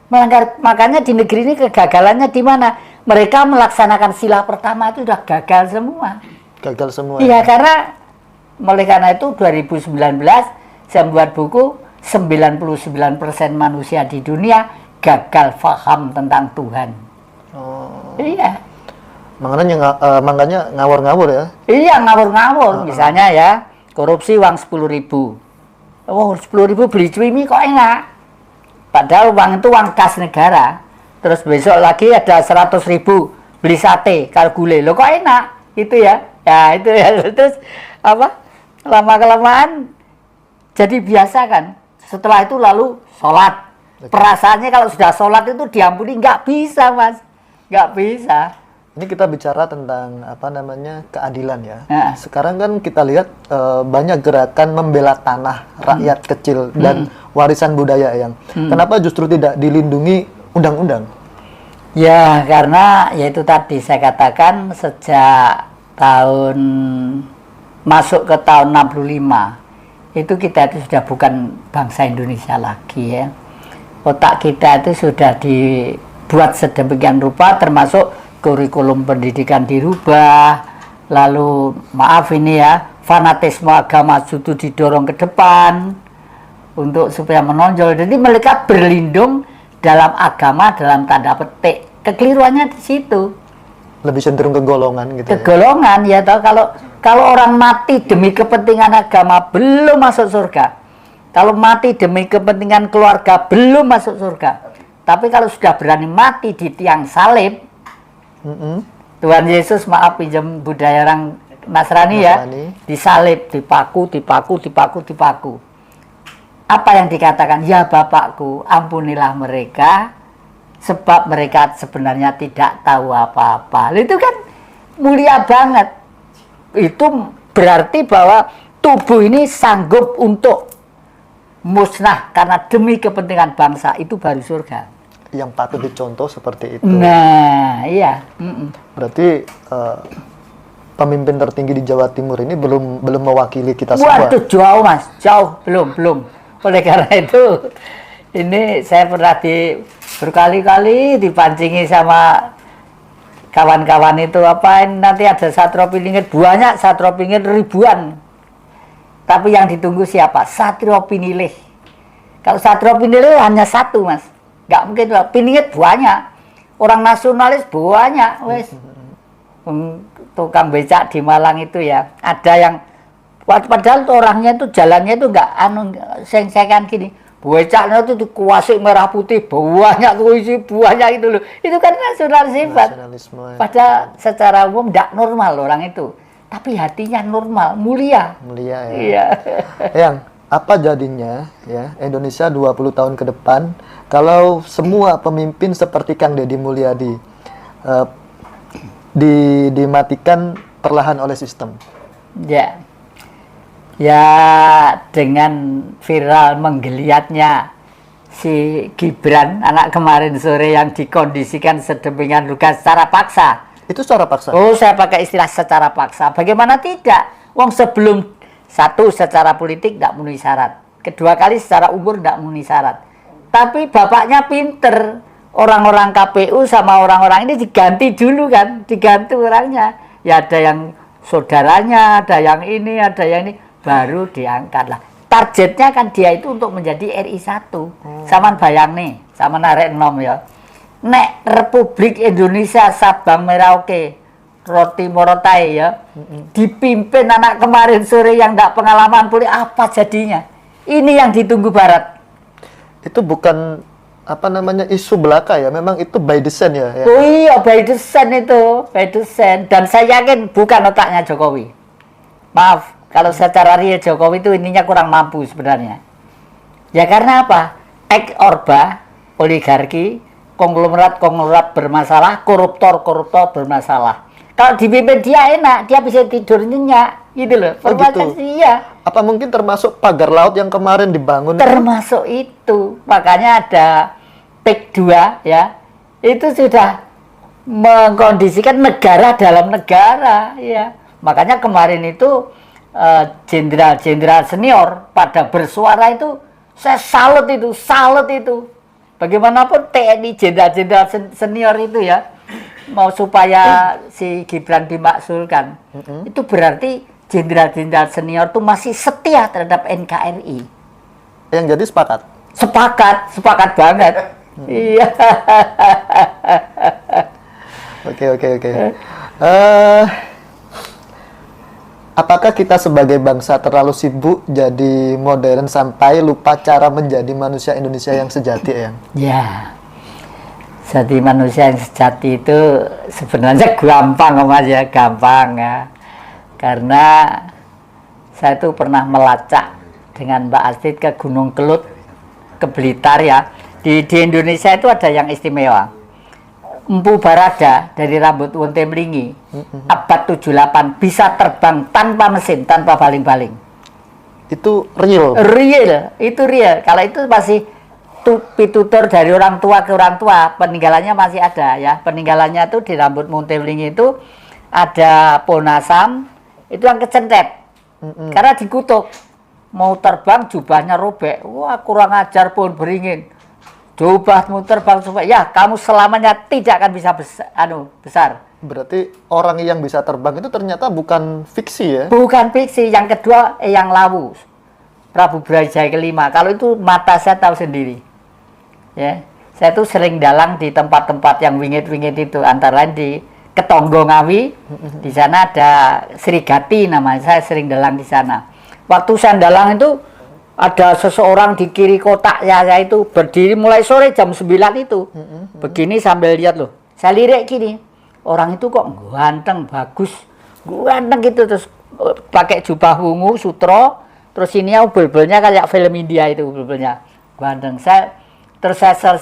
Melanggar, makanya di negeri ini kegagalannya di mana? Mereka melaksanakan sila pertama itu sudah gagal semua. Gagal semua. Iya, karena oleh karena itu 2019 saya membuat buku 99% manusia di dunia gagal paham tentang Tuhan. Oh. Iya. Makanya ngawur-ngawur ya. Iya, ngawur-ngawur. Misalnya ya, korupsi uang 10.000. Oh, 10.000 beli cuimi kok enak. Padahal uang itu uang kas negara. Terus besok lagi ada 100.000 beli sate, kalgule. Loh kok enak? Itu ya. Ya itu ya. Terus apa? Lama-kelamaan jadi biasa kan. Setelah itu lalu sholat. Perasaannya kalau sudah sholat itu diampuni. Nggak bisa, Mas. Nggak bisa. Ini kita bicara tentang apa namanya keadilan ya. Ya. Sekarang kan kita lihat banyak gerakan membela tanah rakyat kecil dan warisan budaya yang. Kenapa justru tidak dilindungi undang-undang? Ya karena yaitu tadi saya katakan sejak tahun masuk ke tahun 65 itu kita itu sudah bukan bangsa Indonesia lagi ya. Otak kita itu sudah dibuat sedemikian rupa termasuk kurikulum pendidikan dirubah, lalu maaf ini ya, fanatisme agama itu didorong ke depan untuk supaya menonjol. Jadi mereka berlindung dalam agama dalam tanda petik. Kekeliruannya di situ. Lebih cenderung ke golongan gitu. Ke golongan ya, toh kalau orang mati demi kepentingan agama belum masuk surga. Kalau mati demi kepentingan keluarga belum masuk surga. Tapi kalau sudah berani mati di tiang salib, Tuhan Yesus maaf pinjam budaya orang Nasrani ya, disalib, dipaku. Apa yang dikatakan? Ya Bapakku, ampunilah mereka, sebab mereka sebenarnya tidak tahu apa-apa. Itu kan mulia banget. Itu berarti bahwa tubuh ini sanggup untuk musnah karena demi kepentingan bangsa, itu baru surga. Yang patut dicontoh seperti itu. Nah, iya. Berarti pemimpin tertinggi di Jawa Timur ini belum mewakili kita semua. Waduh, jauh Mas, jauh, belum. Oleh karena itu, ini saya pernah berkali-kali dipancingi sama kawan-kawan itu apa nanti ada Satrio Piningit banyak, Satrio Piningit ribuan. Tapi yang ditunggu siapa? Satrio Pinilih. Kalau Satrio Pinilih hanya satu Mas. Nggak mungkin lah, Piningit banyak, orang nasionalis banyak, wes. Tukang becak di Malang itu ya, ada yang padahal orangnya itu jalannya itu nggak seng-sengan gini, becaknya itu dikuasai merah putih banyak tuh isi banyak itu loh, itu kan nasionalis sifat. Padahal secara umum nggak normal orang itu, tapi hatinya normal, mulia ya. Iya. Yang apa jadinya ya Indonesia 20 tahun ke depan kalau semua pemimpin seperti Kang Deddy Mulyadi dimatikan perlahan oleh sistem? Ya dengan viral menggeliatnya si Gibran anak kemarin sore yang dikondisikan sedemikian rupa secara paksa. Itu secara paksa? Oh, saya pakai istilah secara paksa. Bagaimana tidak? Wong sebelum satu secara politik tidak memenuhi syarat, kedua kali secara umur tidak memenuhi syarat. Tapi bapaknya pinter, orang-orang KPU sama orang-orang ini diganti dulu kan, diganti orangnya. Ya ada yang saudaranya, ada yang ini, baru diangkat lah. Targetnya kan dia itu untuk menjadi RI 1. Saman bayang nih, sama narek nom ya. Nek Republik Indonesia Sabang Merauke, Roti Morotai ya, dipimpin anak kemarin sore yang tidak pengalaman politik, apa jadinya? Ini yang ditunggu Barat. Itu bukan apa namanya isu belaka ya, memang itu by design ya. Oh iya, by design itu, by design. Dan saya yakin bukan otaknya Jokowi. Maaf, kalau secara real Jokowi itu ininya kurang mampu sebenarnya. Ya karena apa? Orba, oligarki, konglomerat bermasalah, koruptor bermasalah. Kalau dipimpin dia enak, dia bisa tidur nyenyak, gitu loh. Oh gitu. Iya. Apa mungkin termasuk pagar laut yang kemarin dibangun? Termasuk itu. Makanya ada PEK 2 ya. Itu sudah mengkondisikan negara dalam negara, ya. Makanya kemarin itu jenderal-jenderal senior pada bersuara itu, saya salut itu. Bagaimanapun TNI jenderal-jenderal senior itu ya, mau supaya si Gibran dimakzulkan, itu berarti jenderal-jenderal senior itu masih setia terhadap NKRI. Yang jadi sepakat? Sepakat banget. Iya. Oke. Apakah kita sebagai bangsa terlalu sibuk jadi modern sampai lupa cara menjadi manusia Indonesia yang sejati, Eyang? Ya, jadi manusia yang sejati itu sebenarnya gampang, Mas ya, gampang ya. Karena saya itu pernah melacak dengan Mbak Astrid ke Gunung Kelut, ke Blitar ya. Di Indonesia itu ada yang istimewa. Empu Barada dari rambut Wonte Mlingi, abad 78, bisa terbang tanpa mesin, tanpa baling-baling. Itu real? Itu real. Kalau itu masih pitutur dari orang tua ke orang tua, peninggalannya masih ada ya. Peninggalannya itu di rambut Wonte Mlingi itu ada ponasam, itu yang kecentet. Karena dikutuk. Mau terbang jubahnya robek. Wah, kurang ajar pun beringin. Coba mau terbang supaya ya kamu selamanya tidak akan bisa besar. Berarti orang yang bisa terbang itu ternyata bukan fiksi ya? Bukan fiksi. Yang kedua Eyang Lawu, Prabu Brawijaya kelima. Kalau itu mata saya tahu sendiri. Ya, saya tuh sering dalang di tempat-tempat yang wingit-wingit itu, antara lain di Ketonggo Ngawi. Di sana ada Srigati namanya. Saya sering dalang di sana. Waktu saya dalang itu ada seseorang di kiri kotak ya, saya itu berdiri mulai sore jam 9 itu. Begini sambil lihat loh. Saya lirik gini. Orang itu kok ganteng, bagus. Ganteng gitu, terus pakai jubah wungu, sutro, terus ini bel-belnya kayak film India itu bel-belnya. Ganteng. Terus saya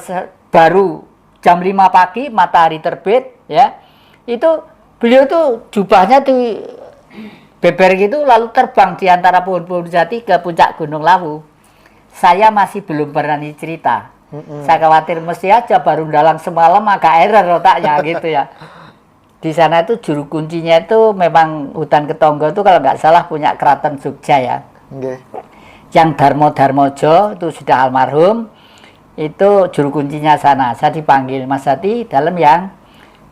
baru jam 5 pagi matahari terbit ya. Itu beliau tuh jubahnya di beber gitu lalu terbang di antara pohon-pohon jati ke puncak Gunung Lawu. Saya masih belum berani cerita. Saya khawatir mesti aja baru dalang semalam agak error otaknya gitu ya. Di sana itu juru kuncinya itu memang hutan Ketonggo itu kalau nggak salah punya Keraton Jogja ya. Yang Darmo-Darmojo itu sudah almarhum. Itu juru kuncinya sana. Saya dipanggil, Mas Hati, dalam yang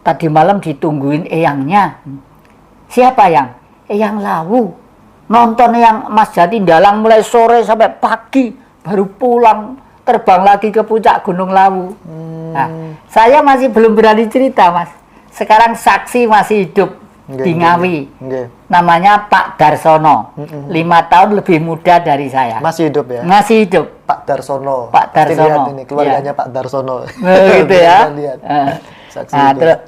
tadi malam ditungguin eyangnya. Siapa yang? Eyang Lawu. Nonton yang Mas Jati dalang mulai sore sampai pagi, baru pulang terbang lagi ke puncak Gunung Lawu. Nah, saya masih belum berani cerita, Mas. Sekarang saksi masih hidup di Ngawi. Namanya Pak Darsono. 5 tahun lebih muda dari saya. Masih hidup ya? Masih hidup. Pak Darsono. Pak Darsono. Ini keluarganya ya. Pak Darsono. Gitu ya. Nah, terus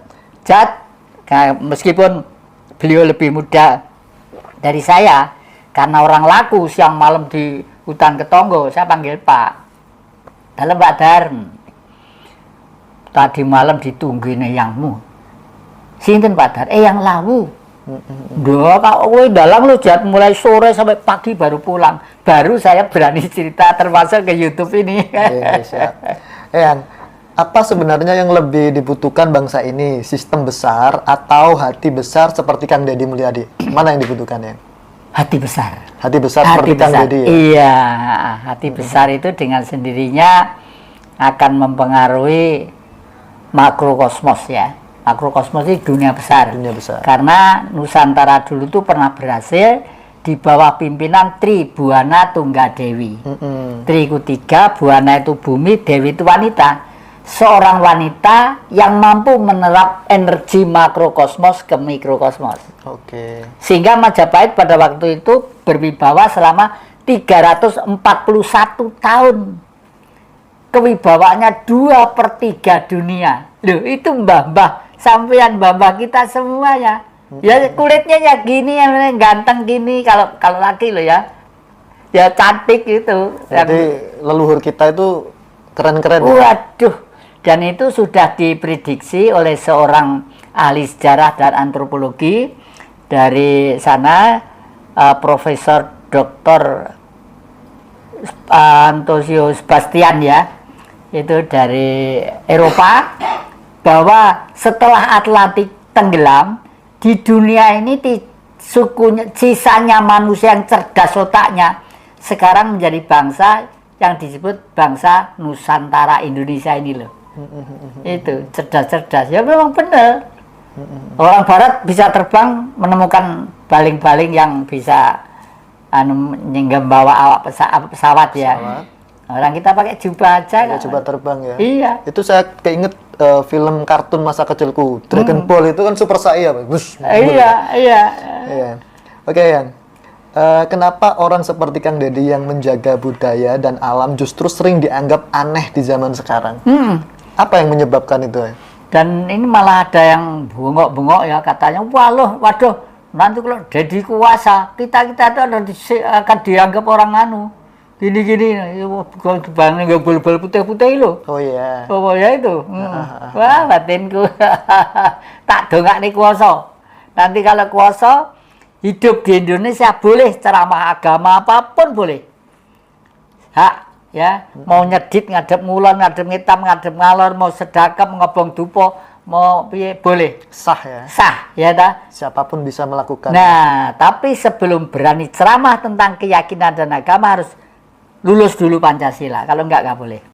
meskipun beliau lebih muda dari saya, karena orang laku siang malam di hutan Ketonggo, saya panggil Pak. Dalam Pak Darm. Tadi malam ditungguin eyangmu. Sinten Pak Dar? Eyang Lawu. Duh, kak kowe dalang lu jat mulai sore sampai pagi baru pulang. Baru saya berani cerita termasuk ke YouTube ini. Siap. Eyang, apa sebenarnya yang lebih dibutuhkan bangsa ini? Sistem besar atau hati besar seperti Kang Deddy Mulyadi? Mana yang dibutuhkan ya? Hati besar. Hati besar seperti Kang Deddy ya? Iya, hati besar itu dengan sendirinya akan mempengaruhi makrokosmos ya. Makrokosmos itu dunia besar. Dunia besar. Karena Nusantara dulu tuh pernah berhasil di bawah pimpinan Tri Buana Tunggadewi. Tri itu 3, Buana itu bumi, Dewi itu wanita. Seorang wanita yang mampu menerap energi makrokosmos ke mikrokosmos. Sehingga Majapahit pada waktu itu berwibawa selama 341 tahun. Kewibawaannya 2/3 dunia. Loh, itu mbah-mbah, sampean mbah-mbah kita semuanya. Ya kulitnya ya gini, yang ganteng gini, kalau laki loh ya. Ya cantik gitu. Jadi leluhur kita itu keren-keren. Waduh. Dan itu sudah diprediksi oleh seorang ahli sejarah dan antropologi dari sana, Profesor Dr. Antonio Sebastian ya, itu dari Eropa, bahwa setelah Atlantik tenggelam, di dunia ini sisanya manusia yang cerdas otaknya sekarang menjadi bangsa yang disebut bangsa Nusantara Indonesia ini loh. Itu cerdas-cerdas. Ya memang benar. Orang Barat bisa terbang menemukan baling-baling yang bisa bawa awak pesawat ya. Orang kita pakai jubah aja. Ya, coba terbang ya. Iya. Itu saya keinget film kartun masa kecilku, Dragon Ball itu kan super saya, Bus. Iya. Iya. Oke, Yan. Kenapa orang seperti Kang Deddy yang menjaga budaya dan alam justru sering dianggap aneh di zaman sekarang? Apa yang menyebabkan itu? Ya? Dan ini malah ada yang bengok-bengok ya katanya, waduh, nanti kalau Deddy kuasa, kita itu akan dianggap orang gini-gini, dibanding nggak bal-bal putih-putih loh. Oh iya. Oh ya itu. Wah, batinku. Tak dongak nih kuasa. Nanti kalau kuasa, hidup di Indonesia boleh, ceramah agama apapun boleh. Hak, ya. Mau nyedit, ngadep ngulon, ngadep ngitam, ngadep ngalor, mau sedekah, ngobong dupo, mau piye, boleh. Sah ya. Sah, ya dah. Siapapun bisa melakukan. Nah, tapi sebelum berani ceramah tentang keyakinan dan agama harus lulus dulu Pancasila. Kalau enggak boleh.